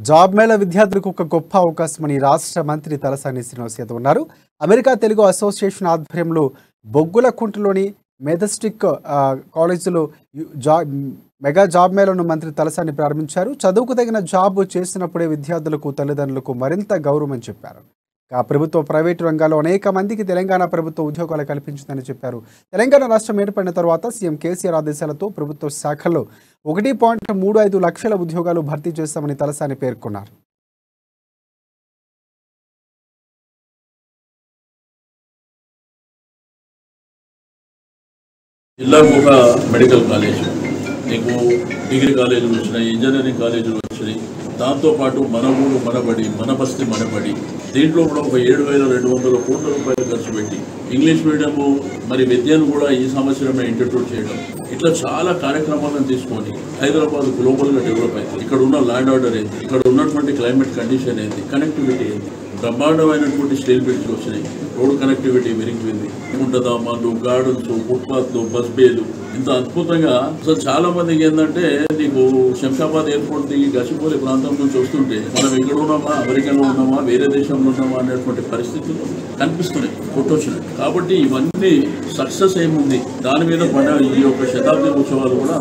Job Mela విద్యార్థులకు ఒక గొప్ప అవకాశమని రాష్ట్ర మంత్రి తలసాని శ్రీనివాస్ యాదవ్ అన్నారు. అమెరికా తెలుగు అసోసియేషన్ ఆధ్వర్యంలో బొగ్గులకుంటలోని మెజెస్టిక్ కాలేజీలో మెగా జాబ్ మేళాను మంత్రి తలసాని ప్రారంభించారు. చదువుకు తగిన జాబ్ చేసినప్పుడే విద్యార్థులకు తల్లిదండ్రులకు మరింత గౌరవం చెప్పారు. ప్రభుత్వ ప్రైవేటు రంగాల్లో అనేక మందికి తెలంగాణ ప్రభుత్వం ఉద్యోగాలు కల్పించిందని చెప్పారు. తెలంగాణ రాష్ట్రం ఏర్పడిన తర్వాత సీఎం కేసీఆర్ ఆదేశాలతో ప్రభుత్వ శాఖల్లో 1.35 లక్షల ఉద్యోగాలు భర్తీ చేస్తామని తలసాని పేర్కొన్నారు. జిల్లాకు ఒక మెడికల్ కాలేజ్, నీకు డిగ్రీ కాలేజీలు వచ్చినాయి, ఇంజనీరింగ్ కాలేజీలు వచ్చినాయి. దాంతోపాటు మన ఊరు మనబడి, మన బస్తీ మనబడి, దీంట్లో కూడా ఒక 7,200 కోట్ల రూపాయలు ఖర్చు పెట్టి ఇంగ్లీష్ మీడియము మరి విద్యను కూడా ఈ సంవత్సరమే ఇంట్రడ్యూస్ చేయడం, ఇట్లా చాలా కార్యక్రమాలను తీసుకొని హైదరాబాద్ గ్లోబల్గా డెవలప్ అయింది. ఇక్కడ ఉన్న ల్యాండ్ ఆర్డర్ ఏంటి, ఇక్కడ ఉన్నటువంటి క్లైమేట్ కండిషన్ ఏంటి, కనెక్టివిటీ ఏంటి, బ్రహ్మాండమైనటువంటి స్టీల్ బ్రిడ్జ్లు వచ్చినాయి, రోడ్ కనెక్టివిటీ మెరుగుపోయింది, ఉంటదామాలు, గార్డెన్స్, ఫుట్పాత్లు, బస్ బేలు, ఇంత అద్భుతంగా. అసలు చాలా మందికి ఏంటంటే నీకు శంషాబాద్ ఎయిర్పోర్ట్ దిగి గచ్చిబౌలి ప్రాంతం నుంచి వస్తుంటే మనం ఎక్కడ ఉన్నామా, అమెరికాలో ఉన్నామా, వేరే దేశంలో ఉన్నామా అనేటువంటి పరిస్థితులు కనిపిస్తున్నాయి, కొట్టొచ్చినాయి. కాబట్టి ఇవన్నీ సక్సెస్ ఏముంది, దాని మీద పడిన ఈ యొక్క శతాబ్ది ఉత్సవాలు కూడా